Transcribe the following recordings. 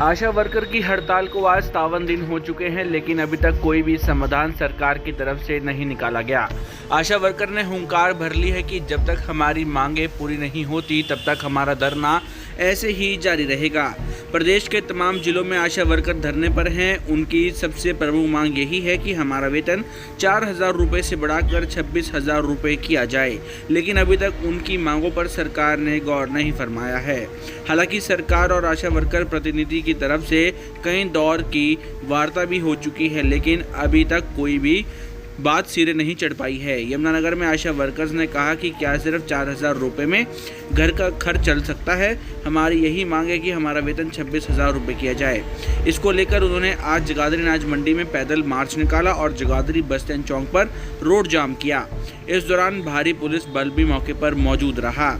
आशा worker की हड़ताल को आज 57 दिन हो चुके हैं, लेकिन अभी तक कोई भी समाधान सरकार की तरफ से नहीं निकाला गया। आशा वर्कर ने हुंकार भर ली है कि जब तक हमारी मांगें पूरी नहीं होती तब तक हमारा धरना ऐसे ही जारी रहेगा। प्रदेश के तमाम जिलों में आशा वर्कर धरने पर हैं। उनकी सबसे प्रमुख मांग यही है कि हमारा वेतन 4,000 रुपये से बढ़ाकर 26,000 रुपये किया जाए, लेकिन अभी तक उनकी मांगों पर सरकार ने गौर नहीं फरमाया है। हालांकि सरकार और आशा वर्कर प्रतिनिधि की तरफ से कई दौर की वार्ता भी हो चुकी है, लेकिन अभी तक कोई भी बात सिरे नहीं चढ़ पाई है। यमुनानगर में आशा वर्कर्स ने कहा कि क्या सिर्फ 4,000 रुपये में घर का खर्च चल सकता है। हमारी यही मांग है कि हमारा वेतन 26,000 रुपये किया जाए। इसको लेकर उन्होंने आज जगाधरी अनाज मंडी में पैदल मार्च निकाला और जगाधरी बस स्टैंड चौक पर रोड जाम किया। इस दौरान भारी पुलिस बल भी मौके पर मौजूद रहा,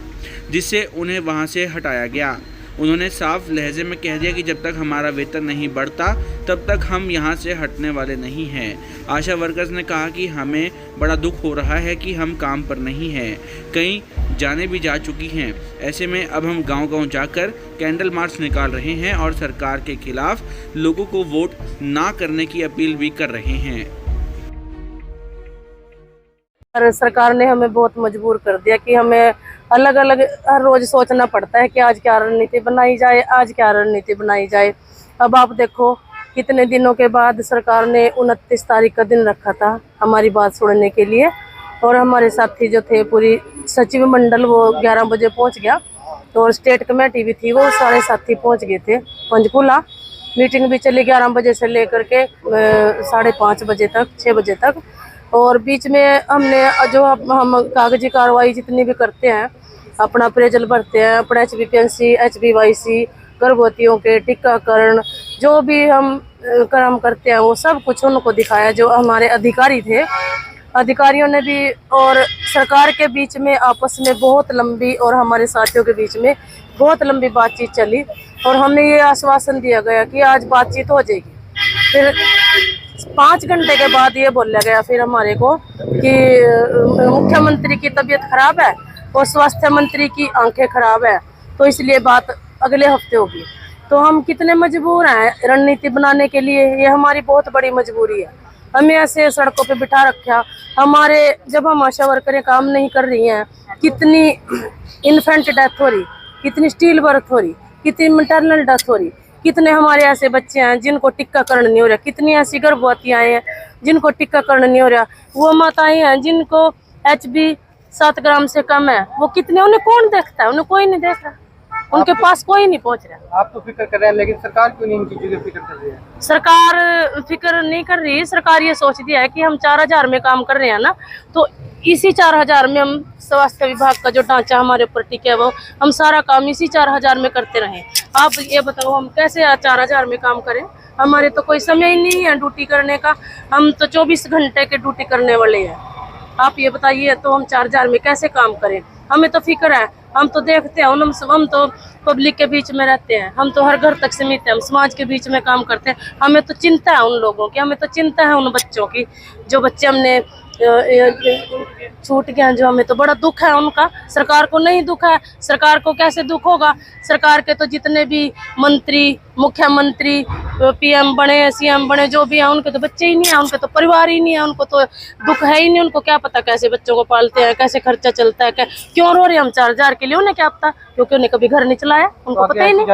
जिससे उन्हें वहां से हटाया गया। उन्होंने साफ लहजे में कह दिया कि जब तक हमारा वेतन नहीं बढ़ता तब तक हम यहां से हटने वाले नहीं हैं। आशा वर्कर्स ने कहा कि हमें बड़ा दुख हो रहा है कि हम काम पर नहीं हैं, कई जाने भी जा चुकी हैं। ऐसे में अब हम गांव-गांव जाकर कैंडल मार्च निकाल रहे हैं और सरकार के खिलाफ लोगों को वोट ना करने की अपील भी कर रहे हैं। सरकार ने हमें बहुत मजबूर कर दिया कि हमें अलग अलग हर रोज सोचना पड़ता है कि आज क्या रणनीति बनाई जाए, आज क्या रणनीति बनाई जाए। अब आप देखो कितने दिनों के बाद सरकार ने 29 तारीख का दिन रखा था हमारी बात सुनने के लिए, और हमारे साथी जो थे पूरी सचिव मंडल वो 11 बजे पहुंच गया, तो और स्टेट कमेटी भी थी वो सारे साथी पहुंच गए थे पंचकूला। मीटिंग भी चली 11 बजे से लेकर के 5:30 बजे तक, 6 बजे तक। और बीच में हमने जो हम कागजी कार्रवाई जितनी भी करते हैं, अपना अप्रेजल भरते हैं, अपना HBPNC, HBYC, गर्भवतियों के टीकाकरण, जो भी हम काम करते हैं वो सब कुछ उनको दिखाया। जो हमारे अधिकारी थे, अधिकारियों ने भी और सरकार के बीच में आपस में बहुत लंबी और हमारे साथियों के बीच में बहुत लंबी बातचीत चली, और हमें ये आश्वासन दिया गया कि आज बातचीत हो जाएगी। फिर 5 घंटे के बाद ये बोला गया फिर हमारे को कि मुख्यमंत्री की तबीयत खराब है और स्वास्थ्य मंत्री की आंखें खराब है, तो इसलिए बात अगले हफ्ते होगी। तो हम कितने मजबूर हैं रणनीति बनाने के लिए, ये हमारी बहुत बड़ी मजबूरी है। हमें ऐसे सड़कों पे बिठा रखा। हमारे जब हम आशा वर्करें काम नहीं कर रही हैं, कितनी इन्फेंट डेथ हो रही, कितनी स्टील बर्थ हो रही, कितनी मैटरनल डेथ हो रही, कितने हमारे ऐसे बच्चे हैं जिनको टीकाकरण नहीं हो रहा, कितनी ऐसी गर्भवतियाँ हैं जिनको टीकाकरण नहीं हो रहा, वो माताएं हैं जिनको HB 7 ग्राम से कम है, वो कितने, उन्हें कौन देखता है? उन्हें कोई नहीं देख रहा, उनके पास कोई नहीं पहुंच रहा। आप तो फिक्र कर रहे हैं, लेकिन सरकार क्यों नहीं इन चीजों की फिक्र कर रही है? सरकार फिक्र नहीं कर रही। सरकार ये सोचती है कि हम 4,000 में काम कर रहे हैं ना, तो इसी 4,000 में हम स्वास्थ्य विभाग का जो ढांचा हमारे ऊपर टिका है वो हम सारा काम इसी 4,000 में करते रहें। आप ये बताओ हम कैसे 4,000 में काम करें? हमारे तो कोई समय ही नहीं है ड्यूटी करने का, हम तो 24 घंटे के ड्यूटी करने वाले हैं। आप ये बताइए तो हम 4,000 में कैसे काम करें? हमें तो फिक्र है, हम तो देखते हैं, हम तो पब्लिक के बीच में रहते हैं, हम तो हर घर तक सीमित है, हम समाज के बीच में काम करते हैं। हमें तो चिंता है उन लोगों की, हमें तो चिंता है उन बच्चों की, जो बच्चे हमने छूट गए हैं, जो हमें तो बड़ा दुख है उनका। सरकार को नहीं दुख है, सरकार को कैसे दुख होगा? सरकार के तो जितने भी मंत्री, मुख्यमंत्री, PM बने, CM बने, जो भी हैं, उनके तो बच्चे ही नहीं है, उनके तो परिवार ही नहीं है, उनको तो दुख है ही नहीं। उनको क्या पता कैसे बच्चों को पालते हैं, कैसे खर्चा चलता है, क्यों रो रहे हम 4,000 के लिए? उन्हें क्या पता, क्योंकि उन्हें कभी घर नहीं चलाया, उनको पता ही नहीं।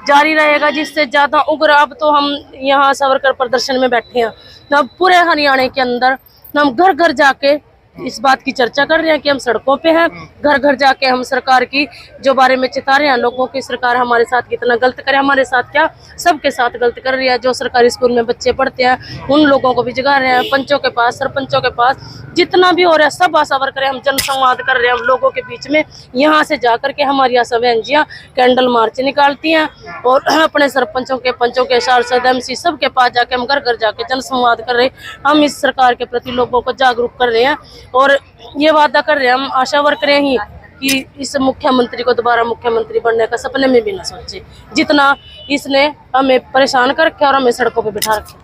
जारी रहेगा जिससे ज्यादा उग्र। अब तो हम यहाँ सावरकर प्रदर्शन में बैठे हैं, अब पूरे हरियाणा के अंदर हम घर घर जाके इस बात की चर्चा कर रहे हैं कि हम सड़कों पे हैं। घर घर जाके हम सरकार की जो बारे में चिता रहे हैं लोगों की, सरकार हमारे साथ कितना गलत करे, हमारे साथ क्या सबके साथ गलत कर रही है। जो सरकारी स्कूल में बच्चे पढ़ते हैं उन लोगों को भी जगा रहे हैं, पंचों के पास, सरपंचों के पास, जितना भी हो रहा है सब आशा वर्कर हम जन संवाद कर रहे हैं हम लोगों के बीच में। यहाँ से जा करके हमारी आशा बहनजियाँ कैंडल मार्च निकालती हैं और अपने सरपंचों के, पंचों के, सांसद, MC सबके पास जाके हम घर घर जाके जन संवाद कर रहे हैं। हम इस सरकार के प्रति लोगों को जागरूक कर रहे हैं और ये वादा कर रहे हैं हम आशा वर्करें ही कि इस मुख्यमंत्री को दोबारा मुख्यमंत्री बनने का सपने में भी ना सोचे, जितना इसने हमें परेशान कर रखा और हमें सड़कों पे बिठा रखा।